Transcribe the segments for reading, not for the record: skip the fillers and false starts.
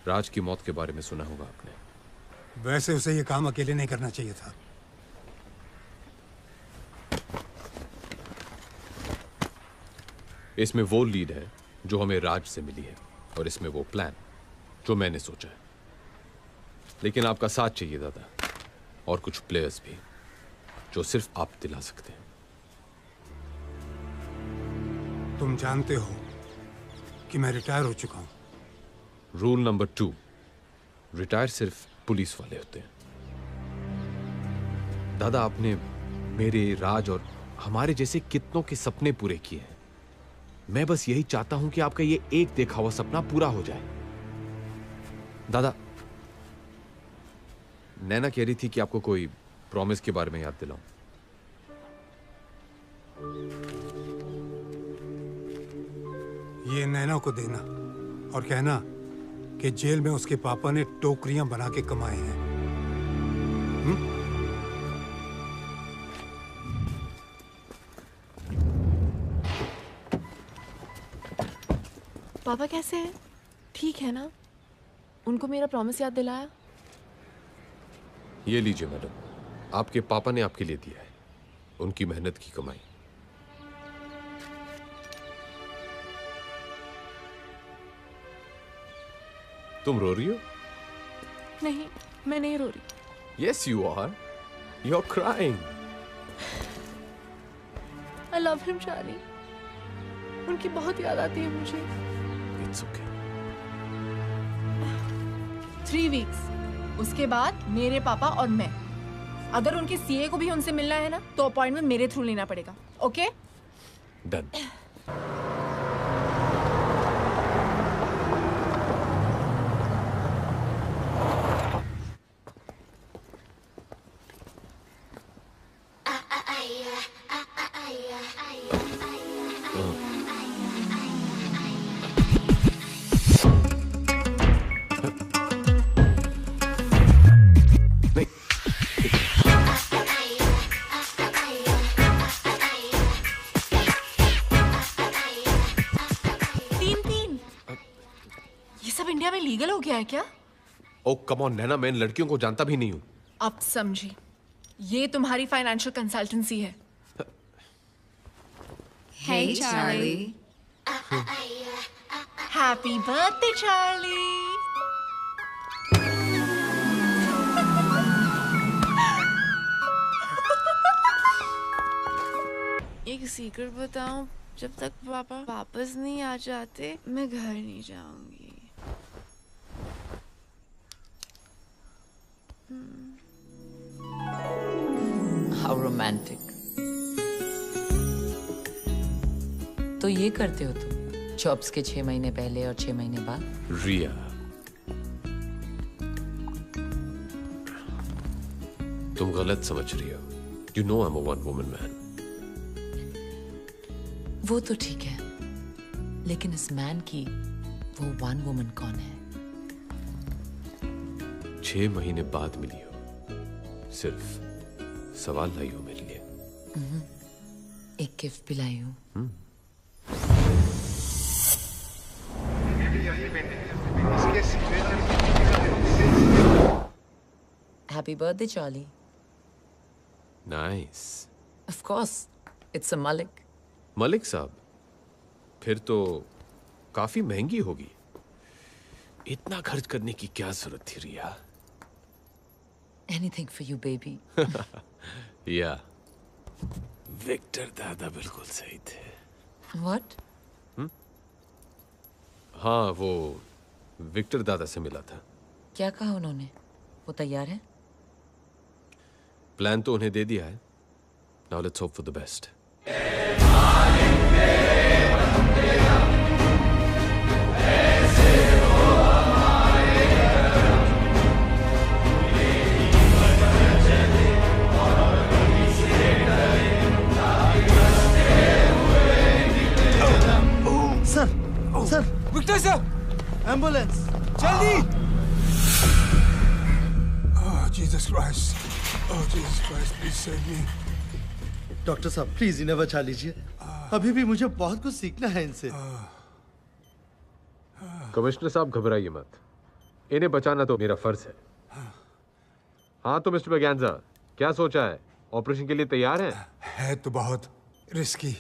राज की मौत के बारे में सुना होगा आपने। वैसे उसे ये काम अकेले नहीं करना चाहिए था। इसमें वो लीड है जो हमें राज से मिली है और इसमें वो प्लान जो मैंने सोचा है। लेकिन आपका साथ चाहिए दादा, और कुछ प्लेयर्स भी जो सिर्फ आप दिला सकते हैं। तुम जानते हो कि मैं रिटायर हो चुका हूं। रूल नंबर 2, रिटायर सिर्फ पुलिस वाले होते हैं। दादा, आपने मेरे, राज और हमारे जैसे कितनों के सपने पूरे किए हैं। मैं बस यही चाहता हूं कि आपका ये एक देखा हुआ सपना पूरा हो जाए। दादा, नैना कह रही थी कि आपको कोई प्रॉमिस के बारे में याद दिलाऊं। ये नैना को देना और कहना कि जेल में उसके पापा ने टोकरियां बना के कमाए हैं। पापा कैसे हैं? ठीक है ना? उनको मेरा प्रॉमिस याद दिलाया? ये लीजिए मैडम, आपके पापा ने आपके लिए दिया है, उनकी मेहनत की कमाई। तुम रो रही हो? नहीं, मैं नहीं रो रही। Yes, you are. You're crying. I love him, Charlie. उनकी बहुत याद आती है मुझे। It's okay. 3 वीक्स, उसके बाद मेरे पापा और मैं। अगर उनके सीए को भी उनसे मिलना है ना, तो अपॉइंटमेंट मेरे थ्रू लेना पड़ेगा। ओके? Done. लीगल हो गया है क्या? ओ कम ऑन नैना, मैं इन लड़कियों को जानता भी नहीं हूं। अब समझी, ये तुम्हारी फाइनेंशियल कंसल्टेंसी है। Hey, Charlie. Happy birthday Charlie. एक सीक्रेट बताऊं, जब तक पापा वापस नहीं आ जाते मैं घर नहीं जाऊंगी। How romantic. तो ये करते हो तुम जॉब्स के 6 महीने पहले और 6 महीने बाद? रिया, तुम गलत समझ रही हो। You know I'm a one woman man. वो तो ठीक है, लेकिन इस मैन की वो वन वुमन कौन है? 6 महीने बाद मिली हो, सिर्फ सवाल लाई हो मेरे लिए। एक गिफ्ट भी लाई हूँ। Happy birthday, Charlie. Nice. Of course, it's a Malik. Malik साहब, फिर तो काफी महंगी होगी। इतना खर्च करने की क्या जरूरत थी रिया? Anything for you, baby. या विक्टर दादा बिल्कुल सही थे। What? हाँ, वो विक्टर दादा से मिला था। क्या कहा उन्होंने? वो तैयार है? प्लान तो उन्हें दे दिया है। Now let's hope for the best. Sir, Victor sir, ambulance जल्दी! Oh, Jesus Christ. Oh, Jesus Christ, please save me. Doctor साहब प्लीज इन्हें बचा लीजिए। अभी भी मुझे बहुत कुछ सीखना है इनसे। कमिश्नर साहब घबराइए मत, इन्हें बचाना तो मेरा फर्ज है। हाँ तो मिस्टर बगैंजा, क्या सोचा है? ऑपरेशन के लिए तैयार हैं? है तो बहुत रिस्की,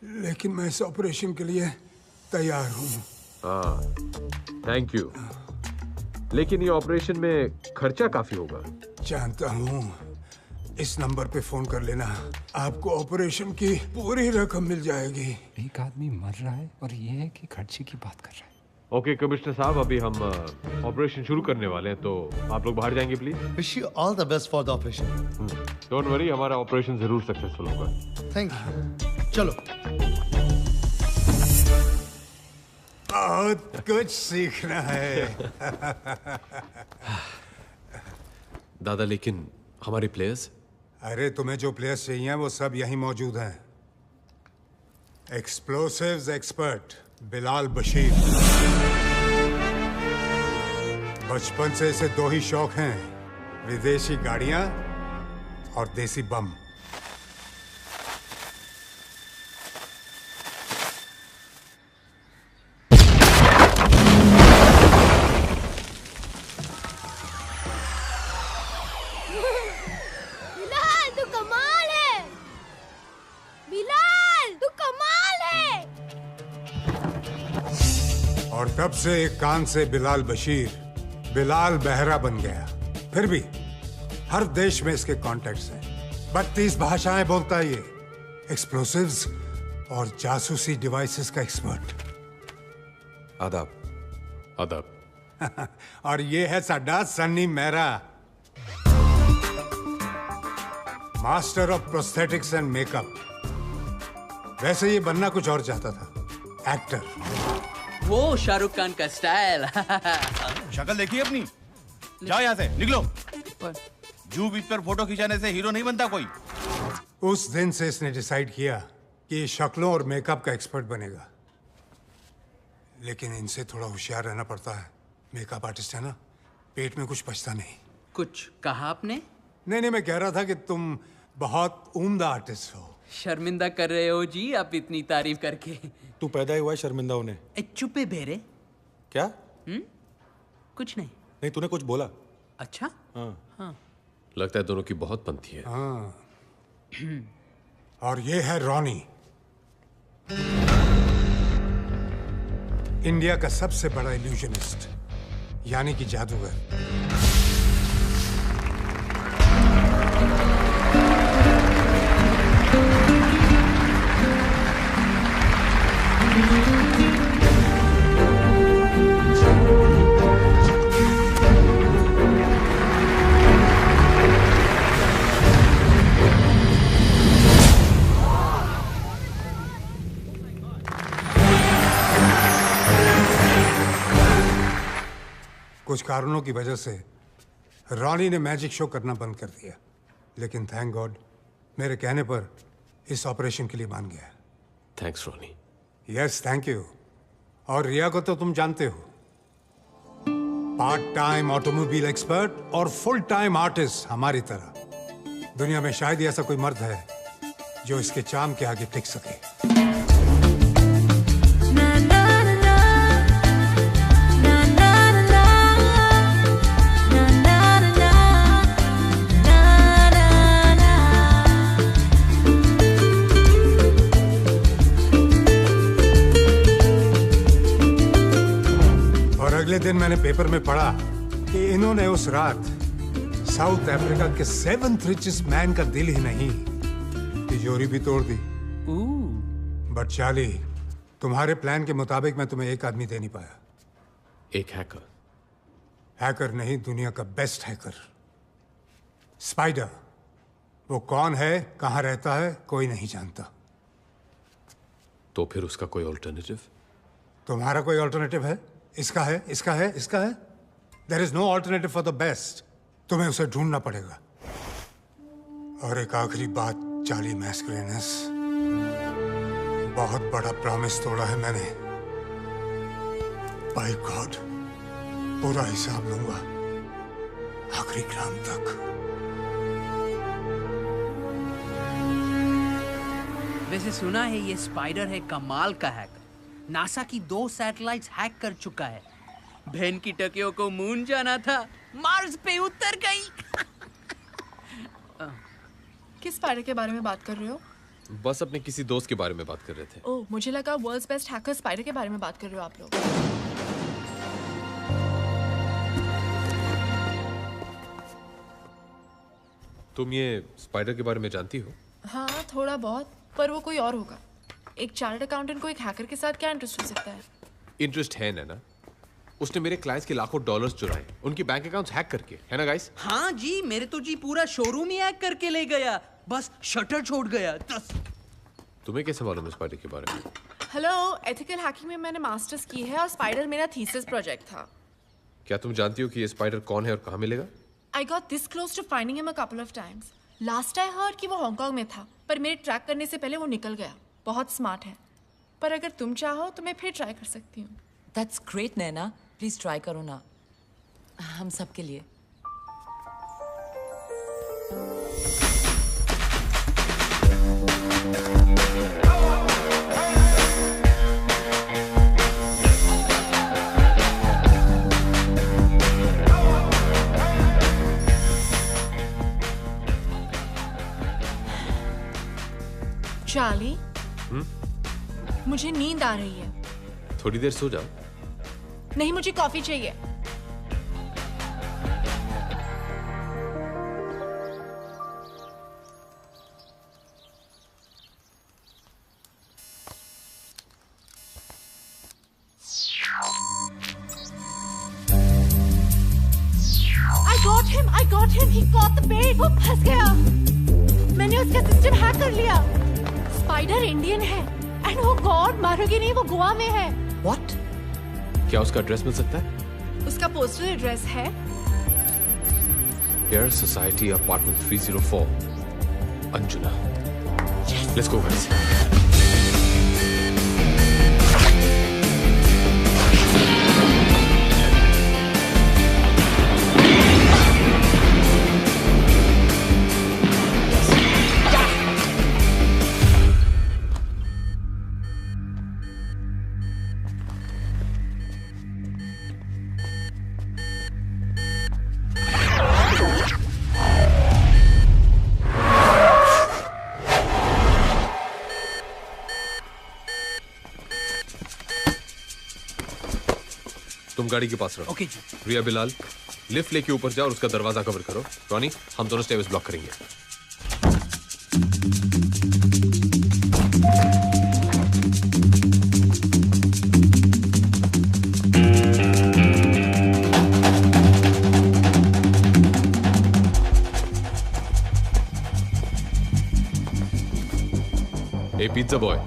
लेकिन मैं इस ऑपरेशन के लिए तैयार हूँ। हाँ, थैंक यू। लेकिन ये ऑपरेशन में खर्चा काफी होगा। जानता हूँ, इस नंबर पे फोन कर लेना, आपको ऑपरेशन की पूरी रकम मिल जाएगी। एक आदमी मर रहा है और ये है कि खर्चे की बात कर रहा है। ओके कमिश्नर साहब, अभी हम ऑपरेशन शुरू करने वाले हैं, तो आप लोग बाहर जाएंगे please. Wish you all the best for the operation. Don't worry, हमारा ऑपरेशन जरूर सक्सेसफुल होगा। Thank you. चलो। बहुत कुछ सीखना है। दादा, लेकिन हमारे प्लेयर्स? अरे तुम्हें जो प्लेयर्स चाहिए वो सब यहीं मौजूद हैं। Explosives expert Bilal Bashir. बचपन से इसे दो ही शौक हैं, विदेशी गाड़ियां और देसी बम। बिलाल तू कमाल है। बिलाल तू कमाल है। और तब से एक कान से बिलाल बशीर बिलाल बहरा बन गया। फिर भी हर देश में इसके कॉन्टैक्ट्स हैं। 32 भाषाएं बोलता है ये। एक्सप्लोसिव्स और जासूसी डिवाइसेस का एक्सपर्ट। आदाब। आदाब। और ये है साडा Sunny Mehra, master of prosthetics and makeup. वैसे ये बनना कुछ और चाहता था, एक्टर। वो शाहरुख खान का स्टाइल। शक्ल देखिए अपनी। जाओ यहाँ से, निकलो। जू बीच पर फोटो खिंचाने से हीरो नहीं बनता कोई। उस दिन से इसने डिसाइड किया कि ये शक्लों और मेकअप का एक्सपर्ट बनेगा। लेकिन इनसे थोड़ा होशियार रहना पड़ता है। मेकअप आर्टिस्ट है ना, पेट में कुछ पचता नहीं। कुछ कहा आपने? नहीं, मैं कह रहा था कि तुम बहुत उम्दा आर्टिस्ट हो। शर्मिंदा कर रहे हो जी आप इतनी तारीफ करके। तू पैदा ही हुआ है शर्मिंदा होने। चुपे बेरे। क्या? कुछ नहीं। नहीं, तूने कुछ बोला। अच्छा? हाँ। लगता है दोनों की बहुत बनती है। हाँ। और ये है रॉनी, इंडिया का सबसे बड़ा इल्यूजनिस्ट, यानी कि जादूगर। कुछ कारणों की वजह से रॉनी ने मैजिक शो करना बंद कर दिया, लेकिन थैंक गॉड मेरे कहने पर इस ऑपरेशन के लिए मान गया। Thanks Ronnie. Yes, thank you. और रिया को तो तुम जानते हो, पार्ट टाइम ऑटोमोबाइल एक्सपर्ट और फुल टाइम आर्टिस्ट हमारी तरह। दुनिया में शायद ही ऐसा कोई मर्द है जो इसके चार्म के आगे टिक सके। अगले दिन मैंने पेपर में पढ़ा कि इन्होंने उस रात साउथ अफ्रीका के 7th richest मैन का दिल ही नहीं, तिजोरी भी तोड़ दी। बट चार्ली, तुम्हारे प्लान के मुताबिक मैं तुम्हें एक आदमी दे नहीं पाया। एक हैकर? हैकर नहीं, दुनिया का बेस्ट हैकर, स्पाइडर। वो कौन है, कहां रहता है, कोई नहीं जानता। तो फिर उसका कोई ऑल्टरनेटिव? तुम्हारा कोई ऑल्टरनेटिव है? इसका है, इसका है, इसका है। There is no alternative for the best. तुम्हें उसे ढूंढना पड़ेगा। और एक आखिरी बात, चार्ली मैस्कुलिनस, बहुत बड़ा प्रॉमिस तोड़ा है मैंने। बाय गॉड, पूरा हिसाब लूंगा आखिरी ग्राम तक। वैसे सुना है ये स्पाइडर है कमाल का हैकर। नासा की 2 सैटेलाइट्स हैक कर चुका है। बहन की टकियों को मून जाना था, मार्स पे उतर गई। किस स्पाइडर के बारे में बात कर रहे हो? बस अपने किसी दोस्त के बारे में बात कर रहे थे। ओह, मुझे लगा वर्ल्ड्स बेस्ट हैकर स्पाइडर के बारे में बात कर रहे हो आप लोग। तुम ये स्पाइडर के बारे में जानती हो? हाँ, थोड़ा बहुत, पर वो कोई और होगा। एक चार्टर्ड अकाउंटेंट को एक हैकर के साथ क्या इंटरेस्ट हो सकता है? इंटरेस्ट है ना? उसने मेरे क्लाइंट्स के लाखों डॉलर्स चुराए, उनकी बैंक अकाउंट्स हैक करके, है ना गाइस? हाँ जी, मेरे तो जी पूरा शोरूम ही हैक करके ले गया, बस शटर छोड़ गया। तुम्हें कैसे मालूम है स्पाइडर के बारे में? हेलो, एथिकल हैकिंग में मैंने मास्टर्स की है और स्पाइडर मेरा थीसिस प्रोजेक्ट था। क्या तुम जानती हो कि ये स्पाइडर कौन है और कहाँ मिलेगा? I got this close to finding him a couple of times. Last I heard कि वो हांगकांग में था, पर मेरे ट्रैक करने से पहले वो निकल गया। बहुत स्मार्ट है, पर अगर तुम चाहो तो मैं फिर ट्राई कर सकती हूँ। That's great, Naina. Please try करो ना, हम सब के लिए। चार्ली, मुझे नींद आ रही है। थोड़ी देर सो जाओ। नहीं, मुझे कॉफी चाहिए। I got him. He caught the bait. वो फंस गया। मैंने उसका सिस्टम हैक कर लिया। स्पाइडर इंडियन है, एंड वो गॉड मारोगे नहीं, वो गोवा में है। What? क्या उसका एड्रेस मिल सकता है? उसका पोस्टल एड्रेस है air society apartment 304 Anjuna. Let's go guys. तुम गाड़ी के पास रहो। ओके। रिया बिलाल, लिफ्ट लेके ऊपर जाओ और उसका दरवाजा कवर करो। रॉनी, हम दोनों स्टेयर्स ब्लॉक करेंगे। ए पिज्जा बॉय,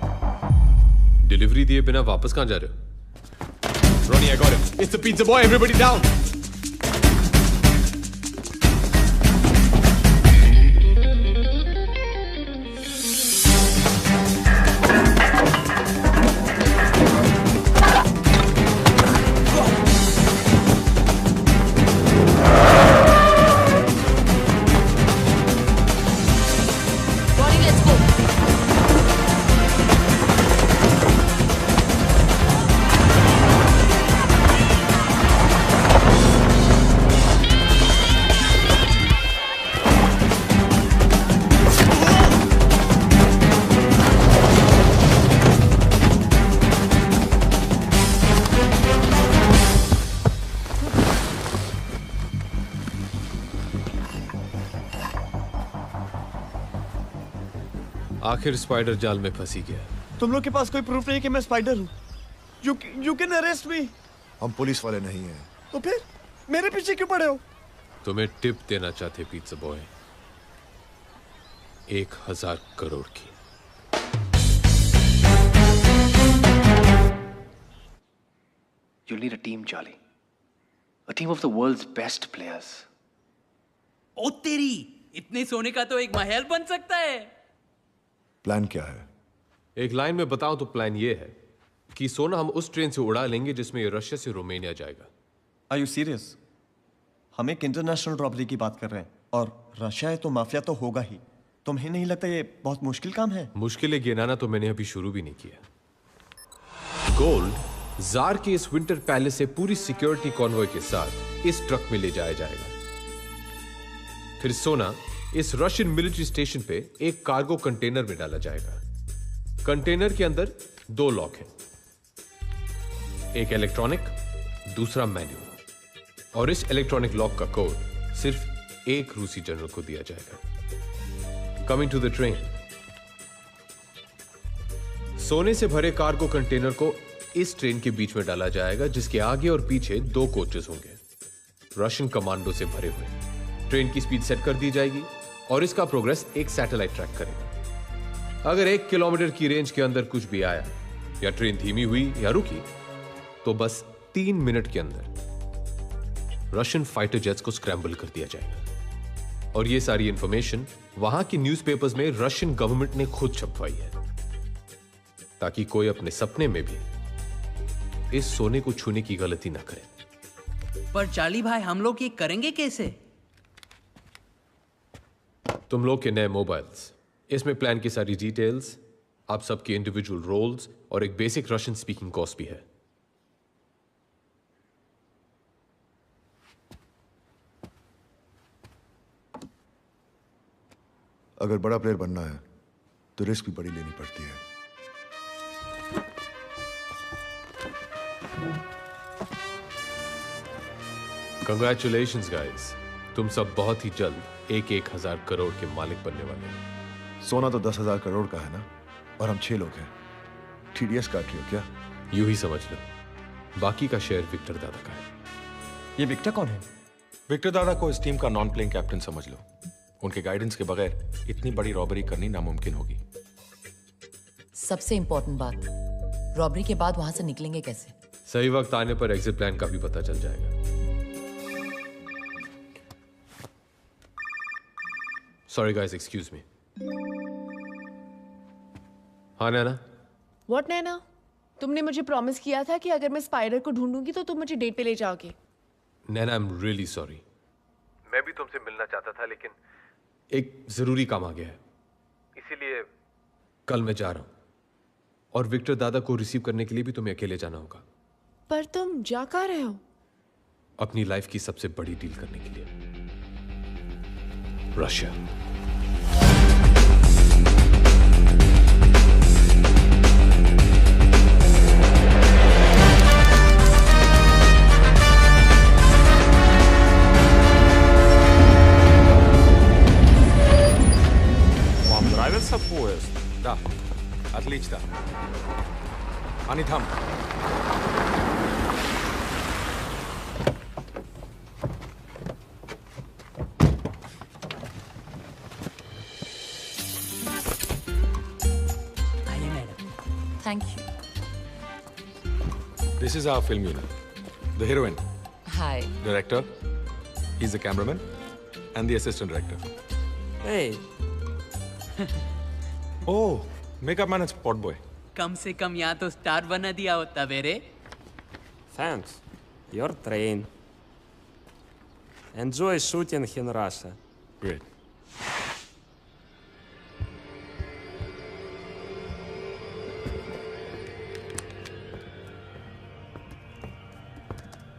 डिलीवरी दिए बिना वापस कहां जा रहे हो? Ronnie, I got him. It's the pizza boy. Everybody down. आखिर स्पाइडर जाल में फंसी गया। तुम लोग के पास कोई प्रूफ नहीं कि मैं स्पाइडर हूँ? You can arrest me. हम पुलिस वाले नहीं हैं। तो फिर मेरे पीछे क्यों पड़े हो? तुम्हें टिप देना चाहते पिज्जा बॉय, 1000 करोड़ की। You'll need a team, Charlie. A team of the world's best players. ओ तेरी, इतने सोने का तो एक महल बन सकता है। प्लान क्या है? एक लाइन में बताओ तो प्लान ये है कि सोना हम उस ट्रेन से उड़ा लेंगे जिसमें ये रशिया से रोमानिया जाएगा। Are you serious? हम एक इंटरनेशनल रॉबरी की बात कर रहे हैं और रशिया है तो माफिया तो होगा ही। तुम्हें नहीं लगता ये बहुत मुश्किल काम है? मुश्किलें गिनाना तो मैंने अभी शुरू भी नहीं किया। गोल्ड जार के इस विंटर पैलेस से पूरी सिक्योरिटी कॉन्वॉय के साथ इस ट्रक में ले जाया जाएगा। फिर सोना इस रशियन मिलिट्री स्टेशन पे एक कार्गो कंटेनर में डाला जाएगा। कंटेनर के अंदर 2 लॉक हैं, एक इलेक्ट्रॉनिक, दूसरा मैनुअल। और इस इलेक्ट्रॉनिक लॉक का कोड सिर्फ एक रूसी जनरल को दिया जाएगा। Coming to the train. सोने से भरे कार्गो कंटेनर को इस ट्रेन के बीच में डाला जाएगा, जिसके आगे और पीछे 2 कोचेस होंगे, रशियन कमांडो से भरे हुए। ट्रेन की स्पीड सेट कर दी जाएगी और इसका प्रोग्रेस एक सैटेलाइट ट्रैक करेगा। अगर 1 किलोमीटर की रेंज के अंदर कुछ भी आया या ट्रेन धीमी हुई या रुकी तो बस 3 मिनट के अंदर रशियन फाइटर जेट्स को स्क्रैम्बल कर दिया जाएगा। और यह सारी इंफॉर्मेशन वहां की न्यूज़पेपर्स में रशियन गवर्नमेंट ने खुद छपवाई है, ताकि कोई अपने सपने में भी इस सोने को छूने की गलती ना करे। पर चार्ली भाई, हम लोग ये करेंगे कैसे? तुम लोग के नए मोबाइल्स, इसमें प्लान की सारी डिटेल्स, आप सबके इंडिविजुअल रोल्स और एक बेसिक रशियन स्पीकिंग कोर्स भी है। अगर बड़ा प्लेयर बनना है तो रिस्क भी बड़ी लेनी पड़ती है। कंग्रेचुलेशंस गाइस, तुम सब बहुत ही जल्द 1,000 करोड़ के मालिक बनने वाले हैं। सोना तो 10,000 करोड़ का है ना, और हम 6 लोग हैं। TDS काट रही हो क्या? यूं ही समझ लो, बाकी का शेयर विक्टर दादा का है। ये विक्टर कौन है? विक्टर दादा को इस टीम का नॉन प्लेइंग कैप्टन समझ लो। उनके गाइडेंस के बगैर इतनी बड़ी रॉबरी करनी नामुमकिन होगी। सबसे इंपॉर्टेंट बात, रॉबरी के बाद वहां से निकलेंगे कैसे? सही वक्त आने पर एग्जिट प्लान का भी पता चल जाएगा। Sorry guys, excuse me. हाँ नैना? व्हाट नैना? तुमने मुझे प्रॉमिस किया था कि अगर मैं स्पाइडर को ढूंढूंगी तो तुम मुझे डेट पे ले जाओगे। नैना, आई एम रियली सॉरी। मैं भी तुमसे मिलना चाहता था, लेकिन एक जरूरी काम आ गया है, इसीलिए कल मैं जा रहा हूं। और विक्टर दादा को रिसीव करने के लिए भी तुम्हें अकेले जाना होगा। पर तुम जा कहाँ रहे हो? अपनी लाइफ की सबसे बड़ी डील करने के लिए, रशिया। Nравится поезд? Да. Отлично. Они там. आइए madam. Thank you. This is our film unit. The heroine, hi. director, he's the cameraman, and the assistant director. Hey, Oh, makeup man and spot boy. कम से कम यहाँ तो स्टार बना दिया होता बेरे। Thanks. Your train. Enjoy shooting in Russia. Great.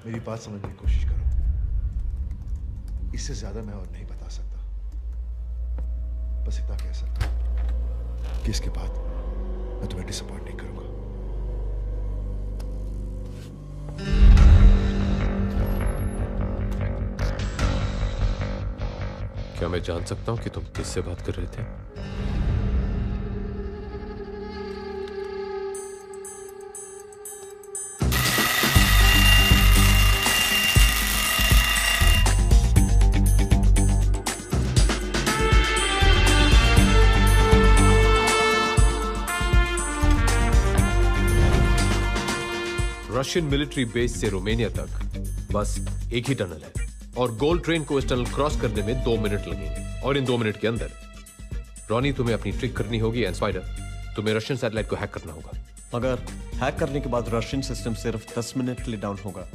मेरी बात समझने की कोशिश करो। इससे ज्यादा मैं और नहीं बता सकता। बस इतना कह सकता हूं कि इसके बाद मैं तुम्हें डिसअपॉइंट नहीं करूंगा। क्या मैं जान सकता हूं कि तुम किससे बात कर रहे थे? रशियन मिलिट्री बेस से रोमानिया तक बस एक ही टनल है, और गोल्ड ट्रेन को इस टनल क्रॉस करने में 2 मिनट लगेंगे। और इन 2 मिनट के अंदर रॉनी तुम्हें अपनी ट्रिक करनी होगी, एंड स्पाइडर तुम्हें रशियन सैटेलाइट को हैक करना होगा। अगर हैक करने के बाद रशियन सिस्टम सिर्फ 10 मिनट के लिए डाउन होगा,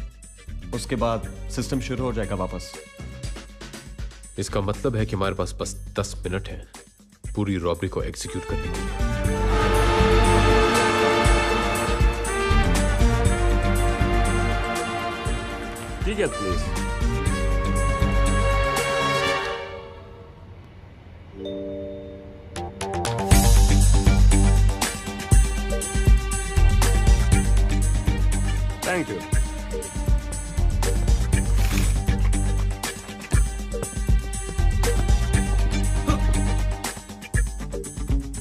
उसके बाद सिस्टम शुरू हो जाएगा वापस। इसका मतलब है कि हमारे पास बस 10 मिनट है पूरी रॉबरी को एग्जीक्यूट करने के लिए। Ticket, please. Thank you.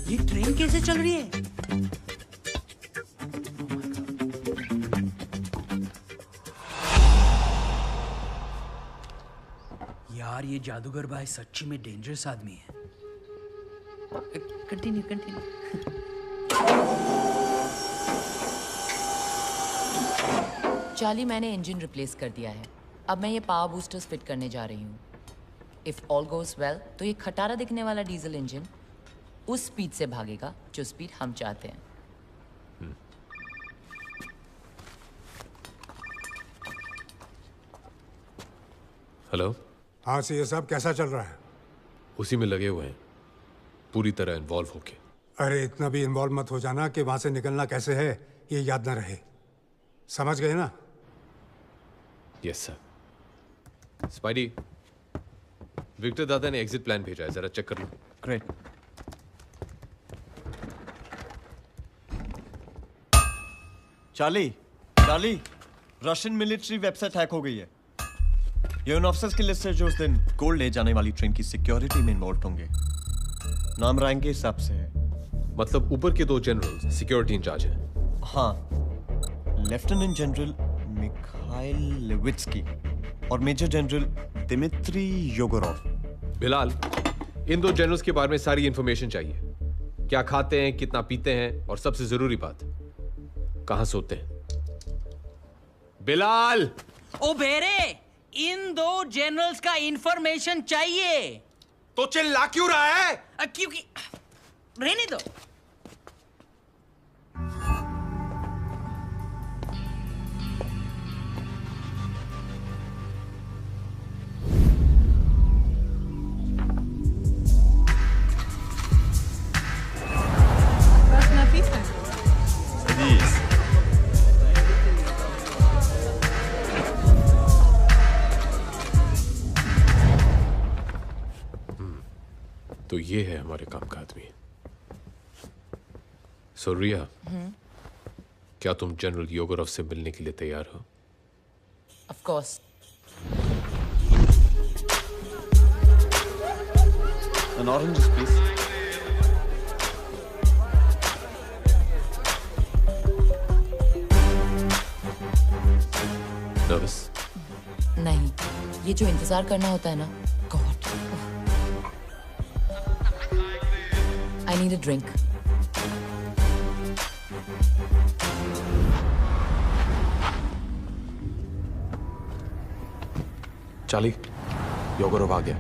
ये ट्रेन कैसे चल रही है? यार ये जादूगर भाई सच्ची में डेंजरस आदमी है। Continue continue. चार्ली, मैंने इंजन रिप्लेस कर दिया है। अब मैं ये पावर बूस्टर्स फिट करने जा रही हूँ। इफ ऑल गोस वेल तो ये खटारा दिखने वाला डीजल इंजन उस स्पीड से भागेगा जो स्पीड हम चाहते हैं। हेलो। हाँ सी, ये सब कैसा चल रहा है? उसी में लगे हुए हैं, पूरी तरह इन्वॉल्व होके। अरे इतना भी इन्वॉल्व मत हो जाना कि वहां से निकलना कैसे है ये याद ना रहे। समझ गए ना? Yes sir. स्पाइडी, विक्टर दादा ने एग्जिट प्लान भेजा है, जरा चेक कर लो। Great. Charlie, Russian military website hack हो गई है। ये उन ऑफिसर्स की लिस्ट है जो उस दिन गोल्ड ले जाने वाली ट्रेन की सिक्योरिटी में इन्वॉल्व होंगे। नाम रैंक के हिसाब से है। मतलब ऊपर के 2 जनरल सिक्योरिटी इंचार्ज हैं। हाँ, लेफ्टिनेंट जनरल मिखाइल लेविट्स्की और मेजर जनरल दिमित्री योगोरोव। बिलाल, इन 2 जनरल्स के बारे में सारी इंफॉर्मेशन चाहिए। क्या खाते हैं, कितना पीते हैं, और सबसे जरूरी बात, कहां सोते हैं। बिलाल! ओ बेरे, इन 2 जनरल्स का इंफॉर्मेशन चाहिए। तो चिल्ला क्यों रहा है? क्योंकि रहने दो। तो ये है हमारे काम का आदमी। सो रिया, क्या तुम जनरल योगोरोव से मिलने के लिए तैयार हो? Of course. An orange, please. Nervous? नहीं, ये जो इंतजार करना होता है ना, God. I need a drink. Charlie, Yegorov आ गया।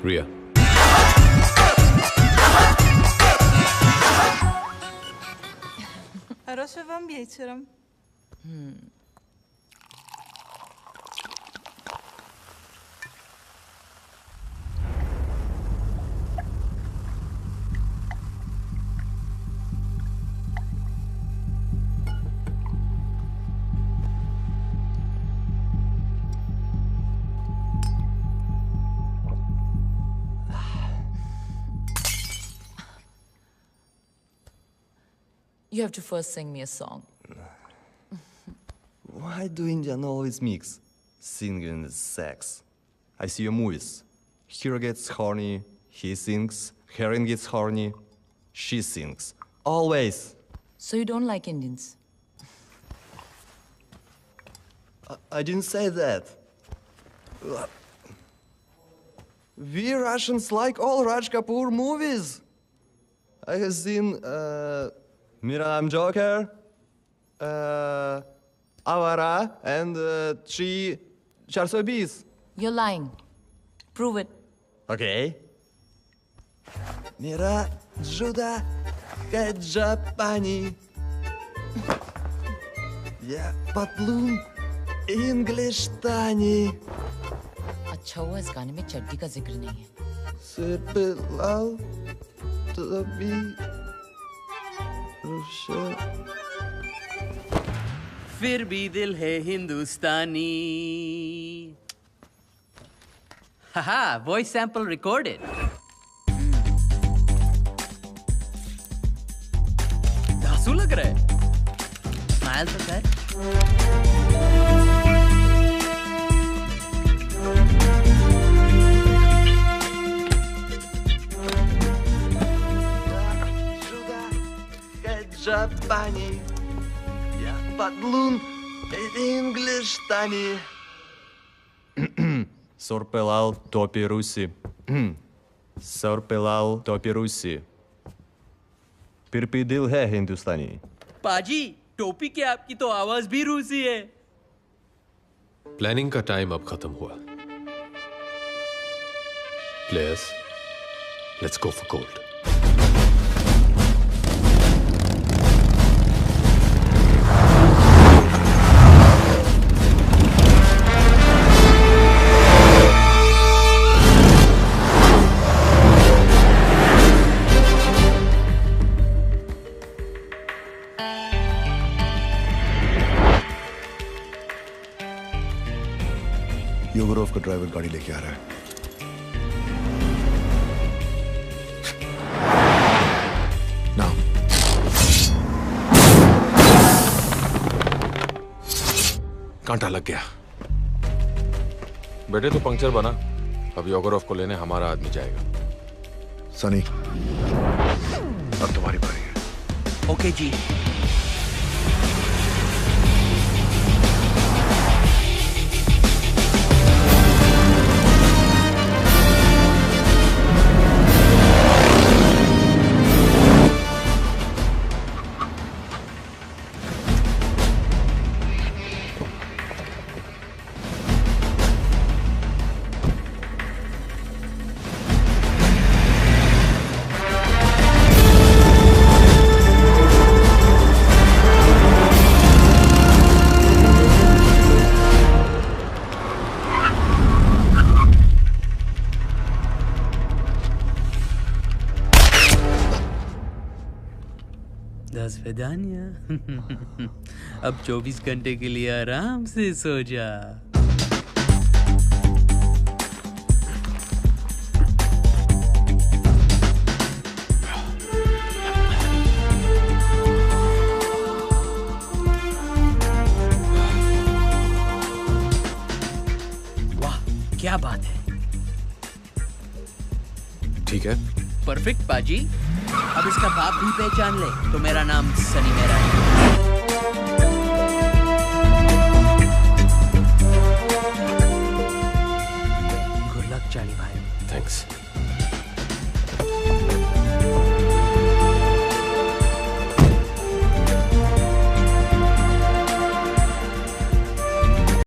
Riya, Хорошего вам вечера. You have to first sing me a song. Why do Indian always mix singing and sex? I see your movies. Hero gets horny, he sings. Heroine gets horny, she sings. Always. So you don't like Indians? I didn't say that. We Russians like all Raj Kapoor movies. I have seen Miram Joker, Avara, and 3 420. You're lying. Prove it. Okay. Mira Juda Kajapani. Yeah, Patlum English Tani. अच्छा हुआ इस गाने में चड्डी का जिक्र नहीं है। सिर पे लाल तभी रोशन। फिर भी दिल है हिंदुस्तानी। हाहा, वॉइस सैंपल रिकॉर्डेड। धांसू लग रहा है। स्माइल तो कर। Japani, я подлун English Tani. Sorpelal topi Rusi. Sorpelal topi Rusi. Pirpidil है हिंदुस्तानी। पाजी, टोपी के आपकी तो आवाज भी रूसी है। प्लानिंग का टाइम अब खत्म हुआ। Players, let's go for gold. Yegorov का ड्राइवर गाड़ी लेके आ रहा है। नाउ कांटा लग गया। बेटे तो पंक्चर बना, अब योगरोव को लेने हमारा आदमी जाएगा। सनी, अब तुम्हारी बारी है। ओके जी। विदानिया। अब 24 घंटे के लिए आराम से सो जा। वाह, क्या बात है। ठीक है, परफेक्ट पाजी। अब इसका बाप भी पहचान ले तो मेरा नाम सनी मेरा है। गुड लक चाली भाई। थैंक्स।